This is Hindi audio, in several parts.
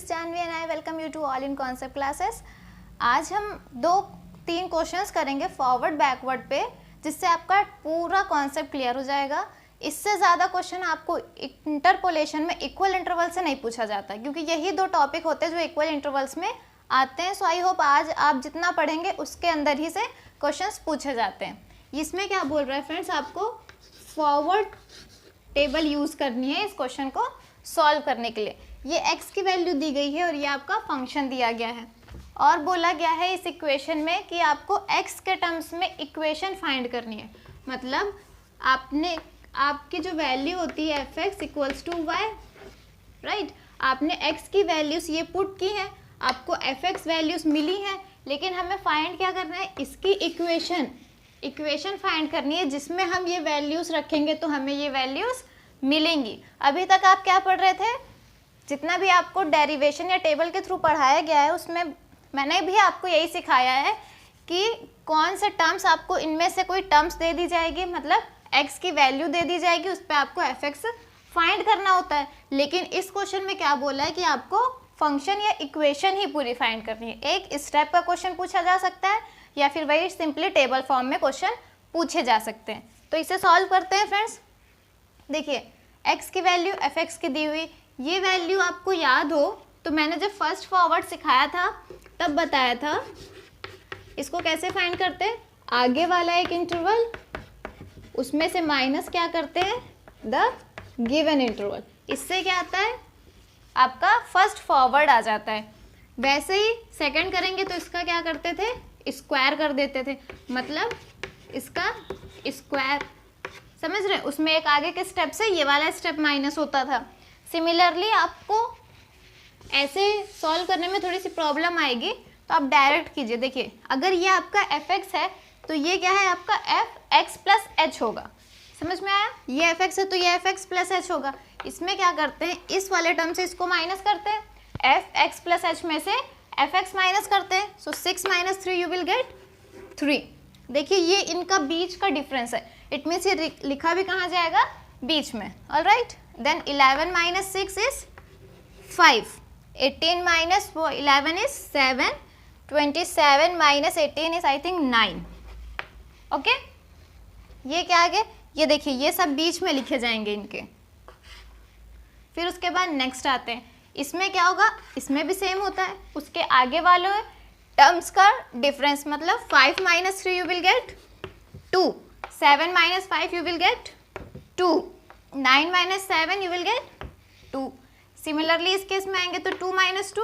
Janvi and I welcome you to all in concept classes. आज हम 2-3 क्वेश्चंस करेंगे फॉरवर्ड बैकवर्ड पे, जिससे आपका पूरा कॉन्सेप्ट क्लियर हो जाएगा। इससे ज़्यादा क्वेश्चन आपको इंटरपोलेशन में इक्वल इंटरवल से नहीं पूछा जाता, क्योंकि यही 2 टॉपिक होते हैं जो इक्वल इंटरवल्स में आते हैं। सो आई होप आज आप जितना पढ़ेंगे उसके अंदर ही से क्वेश्चंस पूछे जाते हैं। इसमें क्या बोल रहा है फ्रेंड्स, आपको फॉरवर्ड टेबल यूज़ करनी है इस क्वेश्चन को सॉल्व करने के लिए। ये x की वैल्यू दी गई है और ये आपका फंक्शन दिया गया है, और बोला गया है इस इक्वेशन में कि आपको x के टर्म्स में इक्वेशन फाइंड करनी है। मतलब आपकी जो वैल्यू होती है fx equals to Y, right. आपने x की वैल्यूज़ ये पुट की है, आपको fx वैल्यूज़ मिली हैं, लेकिन हमें फाइंड क्या करना है, इसकी इक्वेशन फाइंड करनी है जिसमें हम ये वैल्यूज़ रखेंगे तो हमें ये वैल्यूज़ मिलेंगी। अभी तक आप क्या पढ़ रहे थे, जितना भी आपको डेरिवेशन या टेबल के थ्रू पढ़ाया गया है उसमें मैंने भी आपको यही सिखाया है कि कौन से टर्म्स, आपको इनमें से कोई टर्म्स दे दी जाएगी, मतलब x की वैल्यू दे दी जाएगी, उस पर आपको fx फाइंड करना होता है। लेकिन इस क्वेश्चन में क्या बोला है कि आपको फंक्शन या इक्वेशन ही पूरी फाइंड करनी है। एक इस टाइप का क्वेश्चन पूछा जा सकता है या फिर वही सिंपली टेबल फॉर्म में क्वेश्चन पूछे जा सकते हैं। तो इसे सॉल्व करते हैं फ्रेंड्स। देखिए x की वैल्यू fx की दी हुई, ये वैल्यू आपको याद हो तो मैंने जब फर्स्ट फॉरवर्ड सिखाया था तब बताया था इसको कैसे फाइंड करते हैं। आगे वाला एक इंटरवल, उसमें से माइनस क्या करते हैं, द गिवन इंटरवल। इससे क्या आता है, आपका फर्स्ट फॉरवर्ड आ जाता है। वैसे ही सेकंड करेंगे तो इसका क्या करते थे, स्क्वायर कर देते थे, मतलब इसका स्क्वायर, समझ रहे हैं। उसमें एक आगे के स्टेप से ये वाला स्टेप माइनस होता था। सिमिलरली आपको ऐसे सॉल्व करने में थोड़ी सी प्रॉब्लम आएगी, तो आप डायरेक्ट कीजिए। देखिए अगर ये आपका fx है तो ये क्या है, आपका fx प्लस h होगा। समझ में आया, ये fx है तो ये fx प्लस h होगा। इसमें क्या करते हैं, इस वाले टर्म से इसको माइनस करते हैं, fx प्लस h में से fx माइनस करते हैं। सो 6 माइनस 3 यू विल गेट 3। देखिए ये इनका बीच का डिफरेंस है, इट मीन्स ये लिखा भी कहाँ जाएगा, बीच में। Alright, then 11 minus 6 is 5, 18 minus 11 is 7, 27 minus 18 is I think 9। Okay, ये क्या आ गया, ये देखिए ये सब बीच में लिखे जाएंगे इनके। फिर उसके बाद नेक्स्ट आते हैं, इसमें क्या होगा, इसमें भी सेम होता है, उसके आगे वाले टर्म्स का डिफरेंस, मतलब 5 minus 3 you will gate 2, 7 minus 5 you will gate 2, 9 minus 7 you will gate 2। Similarly इस केस में आएंगे तो 2 माइनस 2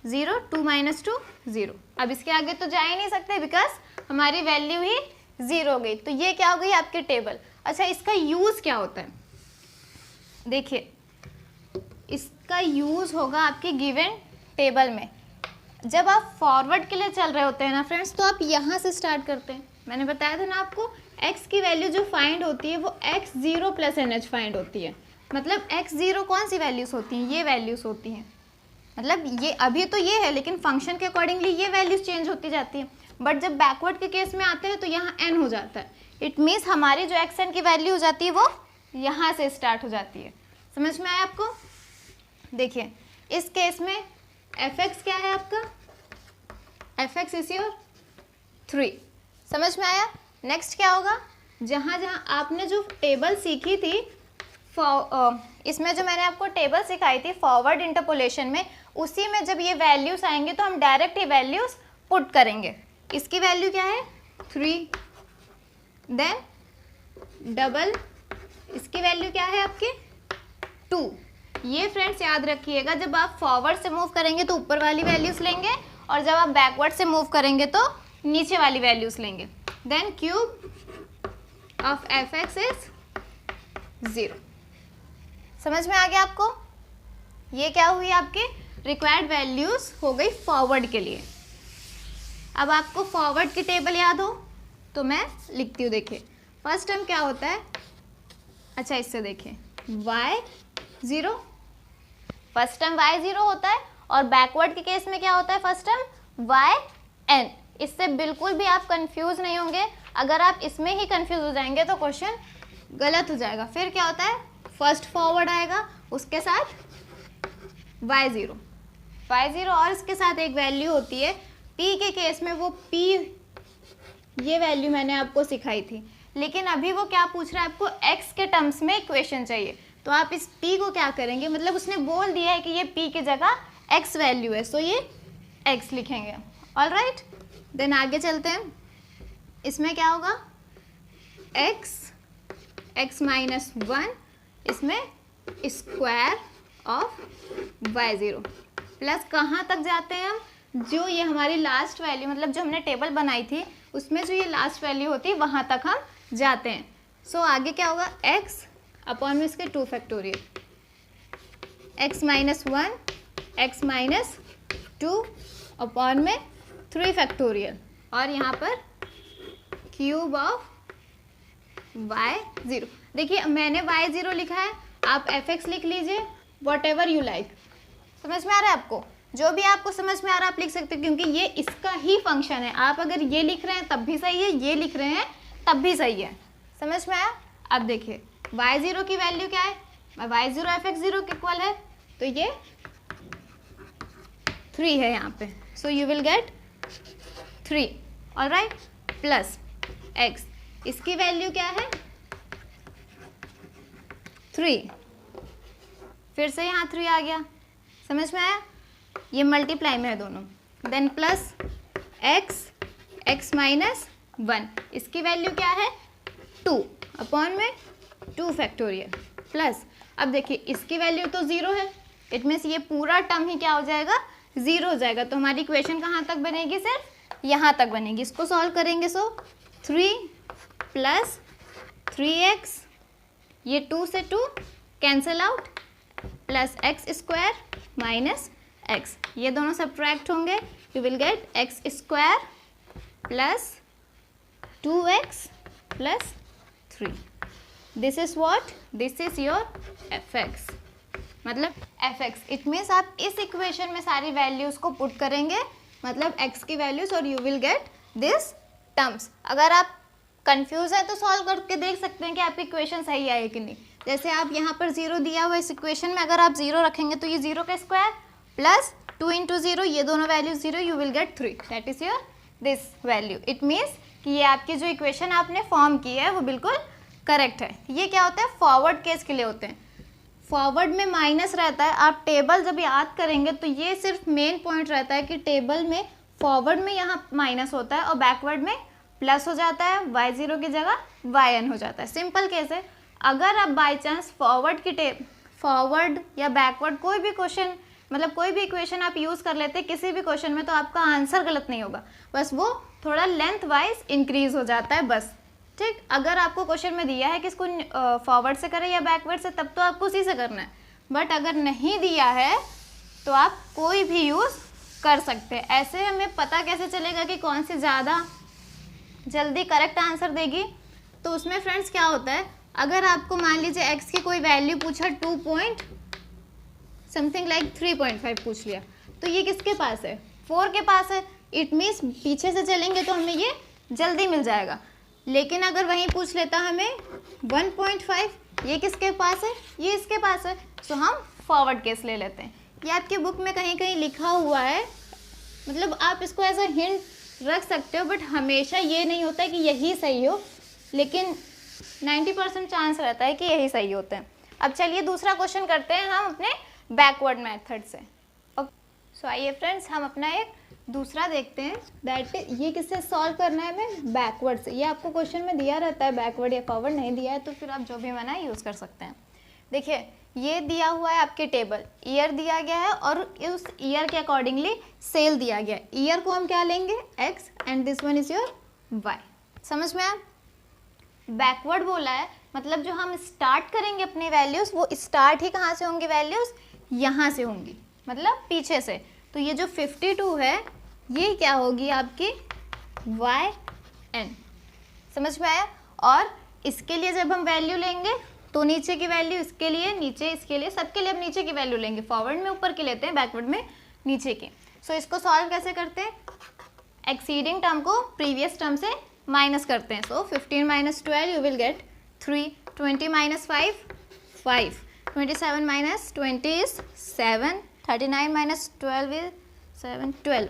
0, 2 माइनस 2 0। अब इसके आगे तो जा ही नहीं सकते बिकॉज हमारी वैल्यू ही 0 हो गई। तो ये क्या हो गई आपकी टेबल। अच्छा, इसका यूज़ क्या होता है, देखिए इसका यूज़ होगा आपके गिवन टेबल में। जब आप फॉरवर्ड के लिए चल रहे होते हैं ना फ्रेंड्स, तो आप यहाँ से स्टार्ट करते हैं। मैंने बताया था ना आपको, x की वैल्यू जो फाइंड होती है वो x0 प्लस NH फाइंड होती है। मतलब x0 कौन सी वैल्यूज़ होती हैं, ये वैल्यूज़ होती हैं। मतलब ये अभी तो ये है, लेकिन फंक्शन के अकॉर्डिंगली ये वैल्यूज़ चेंज होती जाती हैं। बट जब बैकवर्ड के केस में आते हैं तो यहाँ n हो जाता है। इट मीन्स हमारी जो xn की वैल्यू हो जाती है वो यहाँ से स्टार्ट हो जाती है। समझ में आया आपको। देखिए इस केस में fx क्या है आपका, fx इज योर 3। समझ में आया। नेक्स्ट क्या होगा, जहाँ जहाँ आपने जो टेबल सीखी थी, इसमें जो मैंने आपको टेबल सिखाई थी फॉरवर्ड इंटरपोलेशन में, उसी में जब ये वैल्यूज़ आएंगे तो हम डायरेक्ट ये वैल्यूज़ पुट करेंगे। इसकी वैल्यू क्या है 3, देन डबल, इसकी वैल्यू क्या है आपकी 2। ये फ्रेंड्स याद रखिएगा, जब आप फॉरवर्ड से मूव करेंगे तो ऊपर वाली वैल्यूज़ लेंगे, और जब आप बैकवर्ड से मूव करेंगे तो नीचे वाली वैल्यूज़ लेंगे। Then cube of fx is 0। समझ में आ गया आपको। ये क्या हुई, आपके रिक्वायर्ड वैल्यूज़ हो गई फॉरवर्ड के लिए। अब आपको फॉरवर्ड की टेबल याद हो तो मैं लिखती हूँ। देखिए फर्स्ट टर्म क्या होता है, अच्छा इससे देखिए y0, फर्स्ट टर्म y0 होता है, और बैकवर्ड के केस में क्या होता है, फर्स्ट टर्म yn। इससे बिल्कुल भी आप कंफ्यूज नहीं होंगे। अगर आप इसमें ही कंफ्यूज हो जाएंगे तो क्वेश्चन गलत हो जाएगा। फिर क्या होता है, फर्स्ट फॉरवर्ड आएगा, उसके साथ y0, y0 और इसके साथ एक वैल्यू होती है p के केस में, वो p ये वैल्यू मैंने आपको सिखाई थी, लेकिन अभी वो क्या पूछ रहा है, आपको x के टर्म्स में इक्वेशन चाहिए। तो आप इस p को क्या करेंगे, मतलब उसने बोल दिया है कि ये p की जगह x वैल्यू है, सो ये x लिखेंगे। ऑलराइट, देन आगे चलते हैं। इसमें क्या होगा, x माइनस 1, इसमें स्क्वायर ऑफ y0 प्लस कहाँ तक जाते हैं हम, जो ये हमारी लास्ट वैल्यू, मतलब जो हमने टेबल बनाई थी उसमें जो ये लास्ट वैल्यू होती है वहाँ तक हम जाते हैं। सो आगे क्या होगा, x अपॉन में इसके 2 factorial, x minus 1, x minus 2 upon में 3 फैक्टोरियल, और यहाँ पर क्यूब ऑफ y0। देखिए मैंने y0 लिखा है, आप fx लिख लीजिए, वॉट एवर यू लाइक। समझ में आ रहा है आपको, जो भी आपको समझ में आ रहा है आप लिख सकते हो, क्योंकि ये इसका ही फंक्शन है। आप अगर ये लिख रहे हैं तब भी सही है, ये लिख रहे हैं तब भी सही है। समझ में आया। अब देखिए y0 की वैल्यू क्या है, y0 fx0 के इक्वल है, तो ये 3 है यहाँ पे, so you will gate 3। Alright, plus x, इसकी वैल्यू क्या है 3, फिर से यहाँ 3 आ गया। समझ में आया, ये मल्टीप्लाई में है दोनों। देन प्लस x माइनस 1, इसकी वैल्यू क्या है 2 अपॉन में 2 फैक्टोरियल प्लस, अब देखिए इसकी वैल्यू तो 0 है, इट मीन्स ये पूरा टर्म ही क्या हो जाएगा, 0 हो जाएगा। तो हमारी इक्वेशन कहाँ तक बनेगी, सिर्फ यहाँ तक बनेगी। इसको सॉल्व करेंगे, सो 3 प्लस 3x, ये 2 से 2 cancel out, plus x square minus x, ये दोनों सब्ट्रैक्ट होंगे, you will get x square plus 2x plus 3। This is what, this is your fx, मतलब fx। इट मीन्स आप इस इक्वेशन में सारी वैल्यूज को पुट करेंगे, मतलब x की वैल्यूज, और you will get this terms. अगर आप कंफ्यूज है तो सॉल्व करके देख सकते हैं कि आपकी इक्वेशन सही है कि नहीं। जैसे आप यहाँ पर 0 दिया हुआ, इस इक्वेशन में अगर आप 0 रखेंगे तो ये 0 का स्क्वायर प्लस 2 इंटू 0, ये दोनों value 0, you will gate 3, that is your this value. It means कि ये आपकी जो इक्वेशन आपने फॉर्म की है वो बिल्कुल करेक्ट है। ये क्या होता है, फॉरवर्ड केस के लिए होते हैं। फॉरवर्ड में माइनस रहता है, आप टेबल जब याद करेंगे तो ये सिर्फ मेन पॉइंट रहता है कि टेबल में फॉरवर्ड में यहाँ माइनस होता है और बैकवर्ड में प्लस हो जाता है, y0 की जगह yn हो जाता है। सिंपल केस है। अगर आप बाई चांस फॉरवर्ड या बैकवर्ड कोई भी क्वेश्चन, मतलब कोई भी इक्वेशन आप यूज़ कर लेते हैं किसी भी क्वेश्चन में, तो आपका आंसर गलत नहीं होगा, बस वो थोड़ा लेंथ वाइज इंक्रीज हो जाता है बस। ठीक, अगर आपको क्वेश्चन में दिया है कि इसको फॉरवर्ड से करें या बैकवर्ड से, तब तो आपको उसी से करना है। बट अगर नहीं दिया है तो आप कोई भी यूज़ कर सकते हैं। ऐसे हमें पता कैसे चलेगा कि कौन सी ज़्यादा जल्दी करेक्ट आंसर देगी। तो उसमें फ्रेंड्स क्या होता है, अगर आपको मान लीजिए x की कोई वैल्यू पूछा 2 पॉइंट समथिंग लाइक 3.5 पूछ लिया, तो ये किसके पास है, 4 के पास है। इट मीन्स पीछे से चलेंगे तो हमें ये जल्दी मिल जाएगा। लेकिन अगर वहीं पूछ लेता हमें 1.5, ये किसके पास है, ये इसके पास है, सो हम फॉरवर्ड केस ले लेते हैं। ये आपकी बुक में कहीं कहीं लिखा हुआ है, मतलब आप इसको एज अ हिंट रख सकते हो, बट हमेशा ये नहीं होता है कि यही सही हो, लेकिन 90% चांस रहता है कि यही सही होते हैं। अब चलिए दूसरा क्वेश्चन करते हैं हम अपने बैकवर्ड मेथड से। सो आइए फ्रेंड्स, हम अपना एक दूसरा देखते हैं, दैट ये किससे सॉल्व करना है हमें, बैकवर्ड से। ये आपको क्वेश्चन में दिया रहता है, बैकवर्ड या फॉरवर्ड नहीं दिया है तो फिर आप जो भी मना यूज़ कर सकते हैं। देखिए ये दिया हुआ है आपके टेबल, ईयर दिया गया है और उस ईयर के अकॉर्डिंगली सेल दिया गया है। ईयर को हम क्या लेंगे, x, and this one is your y। समझ में आया। बैकवर्ड बोला है, मतलब जो हम स्टार्ट करेंगे अपनी वैल्यूज़, वो स्टार्ट ही कहाँ से होंगी, वैल्यूज़ यहाँ से होंगी, मतलब पीछे से। तो ये जो 52 है ये क्या होगी आपकी yn। समझ में आया। और इसके लिए जब हम वैल्यू लेंगे तो नीचे की वैल्यू इसके लिए, नीचे इसके लिए, सबके लिए अब नीचे की वैल्यू लेंगे। फॉरवर्ड में ऊपर की लेते हैं, बैकवर्ड में नीचे की। सो इसको सॉल्व कैसे करते हैं, एक्सीडिंग टर्म को प्रीवियस टर्म से माइनस करते हैं। सो 15 minus 12 you will gate 3, 20 minus 5 5, 27 minus 20 is 7, 39 minus 12 is 7, 12.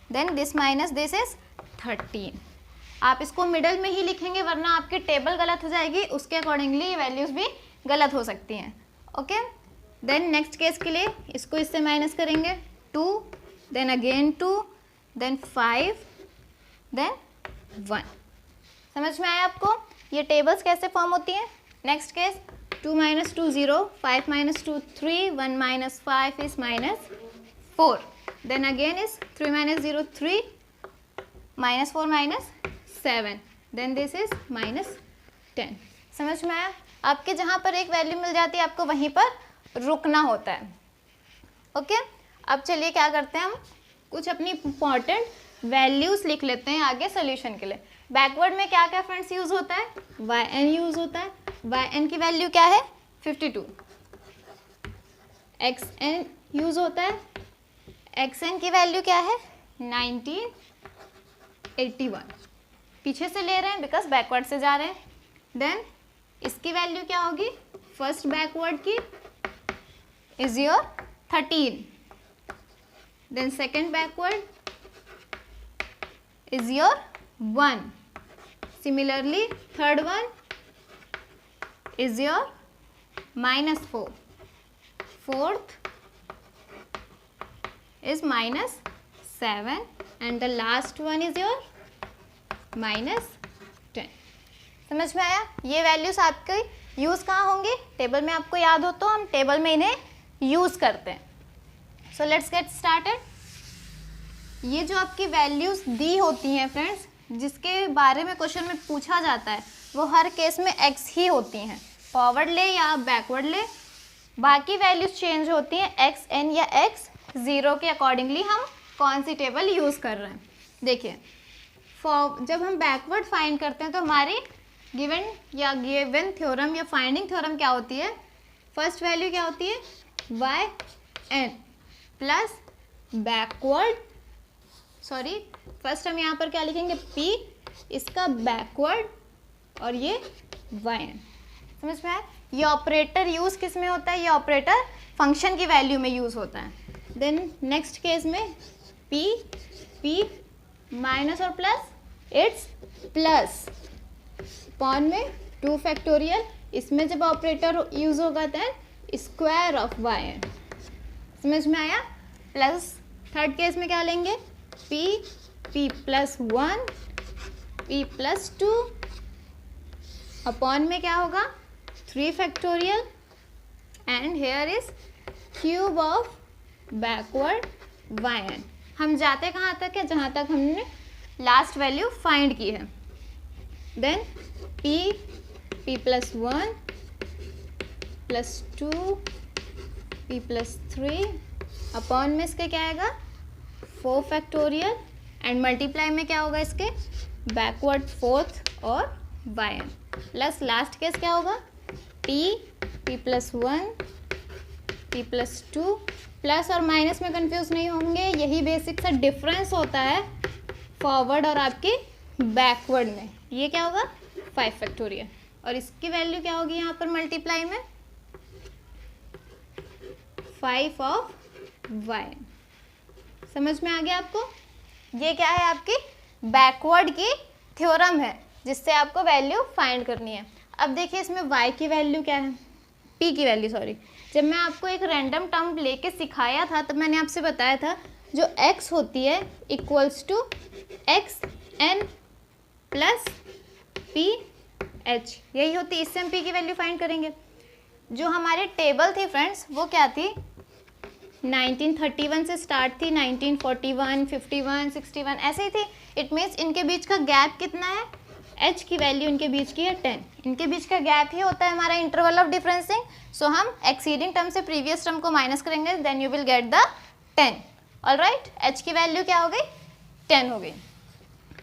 Then this minus this is 13. आप इसको मिडल में ही लिखेंगे वरना आपकी टेबल गलत हो जाएगी, उसके अकॉर्डिंगली ये वैल्यूज़ भी गलत हो सकती हैं. ओके. देन नेक्स्ट केस के लिए इसको इससे माइनस करेंगे 2, देन अगेन 2, देन 5, देन 1. समझ में आया आपको ये टेबल्स कैसे फॉर्म होती हैं? Next case 2 minus 2 0, 5 minus 2 3, 1 minus 5 is minus 4. Then again is 3 minus 0 3, minus 4 minus 7. Then this is minus 10. समझ में आया? आपके जहाँ पर एक वैल्यू मिल जाती है आपको वहीं पर रुकना होता है. ओके. अब चलिए क्या करते हैं, हम कुछ अपनी इंपॉर्टेंट वैल्यूज़ लिख लेते हैं आगे सोल्यूशन के लिए. बैकवर्ड में क्या क्या फ्रेंड्स यूज़ होता है? yn यूज़ होता है. yn की वैल्यू क्या है? 52. xn यूज़ होता है. xn की वैल्यू क्या है? 1981. पीछे से ले रहे हैं बिकॉज बैकवर्ड से जा रहे हैं. देन इसकी वैल्यू क्या होगी? फर्स्ट बैकवर्ड की is your 13. Then second backward is your 1. Similarly, third one is your minus 4. Fourth is minus 7 and the last one is your minus 10. समझ में आया? ये वैल्यूज आपके यूज़ कहाँ होंगे? टेबल में आपको याद हो तो हम टेबल में इन्हें यूज़ करते हैं. So let's get started. ये जो आपकी वैल्यूज दी होती हैं फ्रेंड्स, जिसके बारे में क्वेश्चन में पूछा जाता है वो हर केस में x ही होती हैं. फॉरवर्ड ले या बैकवर्ड ले, बाकी वैल्यूज चेंज होती हैं x n या x 0 के अकॉर्डिंगली हम कौन सी टेबल यूज़ कर रहे हैं. देखिए जब हम बैकवर्ड फाइंड करते हैं तो हमारी गिवन थ्योरम या फाइंडिंग थ्योरम क्या होती है? फर्स्ट वैल्यू क्या होती है? y n plus backward, sorry first हम यहाँ पर क्या लिखेंगे? p, इसका बैकवर्ड और ये yn. समझ में आया? ये ऑपरेटर यूज़ किस में होता है? ये ऑपरेटर फंक्शन की वैल्यू में यूज़ होता है. देन नेक्स्ट केस में p माइनस और प्लस, इट्स प्लस पॉन में 2 फैक्टोरियल, इसमें जब ऑपरेटर यूज़ होगा देन स्क्वायर ऑफ yn. समझ में आया? प्लस थर्ड केस में क्या लेंगे? p plus 1, p plus 2 upon में क्या होगा? 3 factorial and here is cube of backward yn. हम जाते कहाँ तक है? जहाँ तक हमने लास्ट वैल्यू फाइंड की है. Then p plus 1 plus 2 p plus 3 upon में इसके क्या आएगा? 4 फैक्टोरियल एंड मल्टीप्लाई में क्या होगा इसके? बैकवर्ड फोर्थ और yn. प्लस लास्ट केस क्या होगा? p plus 1 p plus 2. Plus और माइनस में कंफ्यूज नहीं होंगे, यही बेसिक सा डिफरेंस होता है फॉरवर्ड और आपकी बैकवर्ड में. ये क्या होगा? 5 फैक्टोरियल और इसकी वैल्यू क्या होगी यहाँ पर मल्टीप्लाई में? 5 ऑफ yn. समझ में आ गया आपको? ये क्या है? आपकी बैकवर्ड की थ्योरम है जिससे आपको वैल्यू फाइंड करनी है. अब देखिए इसमें y की वैल्यू क्या है? p की वैल्यू, सॉरी. जब मैं आपको एक रैंडम टर्म लेके सिखाया था तब मैंने आपसे बताया था जो x होती है equals to X N plus P H, यही होती है. इससे हम p की वैल्यू फाइंड करेंगे. जो हमारी टेबल थी फ्रेंड्स वो क्या थी? 1931 से स्टार्ट थी, 1941, 51, 61 ऐसे ही थी. इट मीन्स इनके बीच का गैप कितना है? h की वैल्यू इनके बीच की है 10. इनके बीच का गैप ही होता है हमारा इंटरवल ऑफ डिफरेंसिंग. सो हम एक्सीडिंग टर्म से प्रीवियस टर्म को माइनस करेंगे, then you will get the 10. Alright, h की वैल्यू क्या हो गई? 10 हो गई.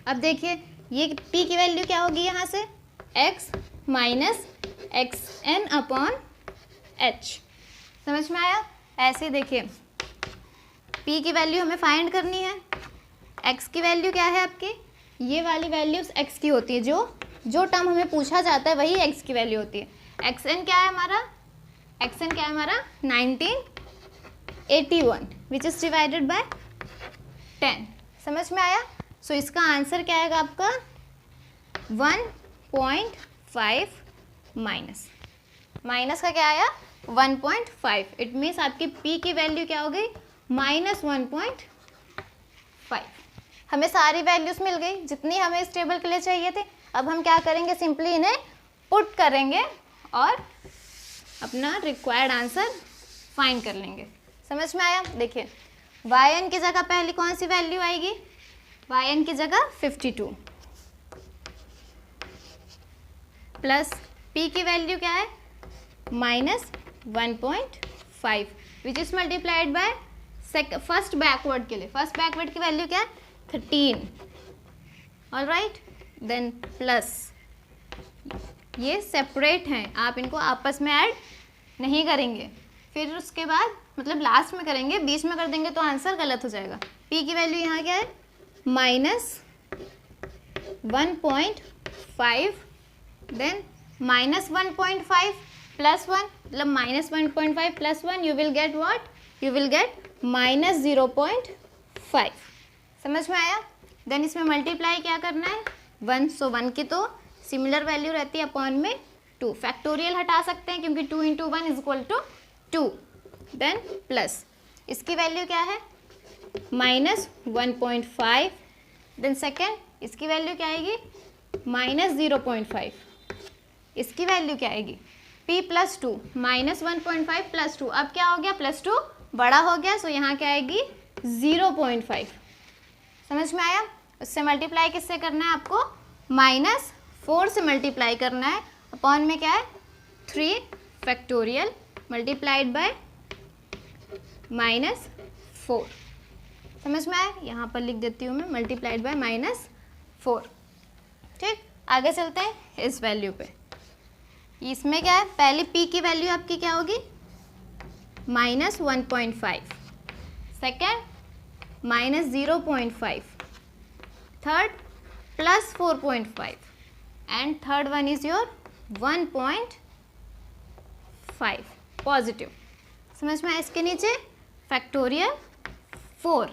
अब देखिए ये p की वैल्यू क्या होगी यहाँ से? x minus X N upon h. समझ में आया? ऐसे देखिए p की वैल्यू हमें फाइंड करनी है. x की वैल्यू क्या है आपकी? ये वाली वैल्यूज x की होती है, जो टर्म हमें पूछा जाता है वही x की वैल्यू होती है. xn क्या है हमारा? xn क्या है हमारा? 81 विच इज डिवाइडेड बाय 10। समझ में आया? सो इसका आंसर क्या आएगा आपका 1.5 माइनस का क्या आया 1.5। इट मीन्स आपकी p की वैल्यू क्या हो गई -1.5। हमें सारी वैल्यूज मिल गई जितनी हमें इस टेबल के लिए चाहिए थे। अब हम क्या करेंगे, सिंपली इन्हें पुट करेंगे और अपना रिक्वायर्ड आंसर फाइंड कर लेंगे। समझ में आया? देखिए yn की जगह पहली कौन सी वैल्यू आएगी, yn की जगह 52 प्लस p की वैल्यू क्या है -1.5 विच is multiplied by first backward के लिए। फर्स्ट बैकवर्ड की वैल्यू क्या है 13। ऑलराइट, देन प्लस ये सेपरेट हैं, आप इनको आपस में ऐड नहीं करेंगे, फिर उसके बाद मतलब लास्ट में करेंगे, बीच में कर देंगे तो आंसर गलत हो जाएगा। p की वैल्यू यहाँ क्या है -1.5 देन -1.5 प्लस 1 मतलब -1.5 plus 1 you will get what, you will gate -0.5। समझ में आया? देन इसमें मल्टीप्लाई क्या करना है 1, सो 1 की तो सिमिलर वैल्यू रहती है अपॉन में 2। फैक्टोरियल हटा सकते हैं क्योंकि 2 × 1 = 2। देन प्लस इसकी वैल्यू क्या है -1.5 देन सेकेंड इसकी वैल्यू क्या आएगी -0.5। इसकी वैल्यू क्या आएगी p + 2 -1.5 + 2। अब क्या हो गया +2 बड़ा हो गया, सो यहाँ क्या आएगी 0.5। समझ में आया? उससे मल्टीप्लाई किससे करना है आपको -4 से मल्टीप्लाई करना है, अपॉन में क्या है 3 फैक्टोरियल मल्टीप्लाइड बाय -4। समझ में आया? यहाँ पर लिख देती हूँ मैं मल्टीप्लाइड बाय -4। ठीक, आगे चलते हैं इस वैल्यू पे। इसमें क्या है, पहले p की वैल्यू आपकी क्या होगी -1.5, second -0.5, third +4.5 and third one is your 1.5 positive. समझ में आया? इसके नीचे factorial 4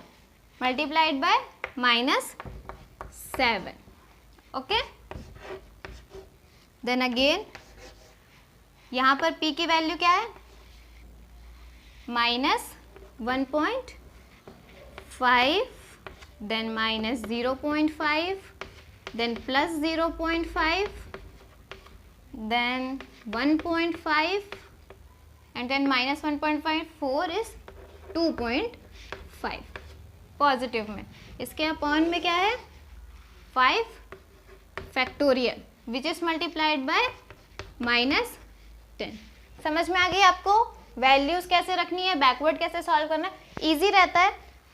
multiplied by -7। Okay, then again यहाँ पर p की वैल्यू क्या है -1.5 then -0.5 then +0.5 then 1.5 and then -1.5 4 is 2.5 positive में। इसके अपॉन में क्या है 5 factorial which is multiplied by -10। समझ में आ गई आपको वैल्यूज कैसे रखनी है, बैकवर्ड कैसे सॉल्व करना है? इजी रहता है।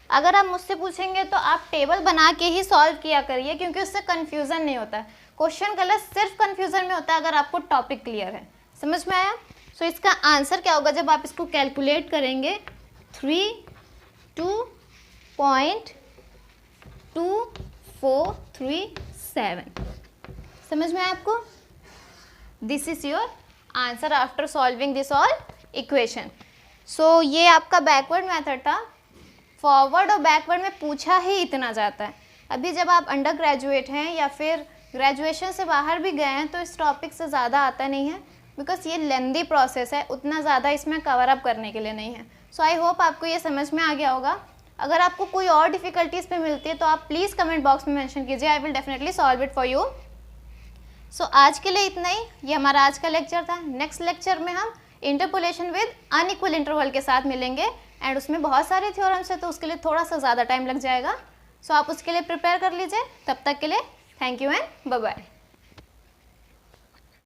अगर आप मुझसे पूछेंगे तो आप टेबल बना के ही सॉल्व किया करिए, क्योंकि उससे कन्फ्यूजन नहीं होता है। क्वेश्चन गलत सिर्फ कन्फ्यूजन में होता है अगर आपको टॉपिक क्लियर है। समझ में आया? सो इसका आंसर क्या होगा जब आप इसको कैलकुलेट करेंगे 3.2437। समझ में आया आपको? This is your answer after solving this all equation. So ये आपका बैकवर्ड मेथड था। फॉरवर्ड और बैकवर्ड में पूछा ही इतना जाता है। अभी जब आप अंडर ग्रेजुएट हैं या फिर ग्रेजुएशन से बाहर भी गए हैं तो इस टॉपिक से ज़्यादा आता नहीं है, बिकॉज ये लेंदी प्रोसेस है, उतना ज़्यादा इसमें कवर अप करने के लिए नहीं है। सो आई होप आपको ये समझ में आ गया होगा। अगर आपको कोई और डिफ़िकल्टीज पे मिलती है तो आप प्लीज़ कमेंट बॉक्स में मेंशन कीजिए, I will definitely solve it for you. So आज के लिए इतना ही, ये हमारा आज का लेक्चर था। नेक्स्ट लेक्चर में हम इंटरपोलेशन विद अनइक्वल इंटरवल के साथ मिलेंगे, एंड उसमें बहुत सारे थ्योरम्स है तो उसके लिए थोड़ा सा ज़्यादा टाइम लग जाएगा। सो आप उसके लिए प्रिपेयर कर लीजिए। तब तक के लिए thank you and bye bye.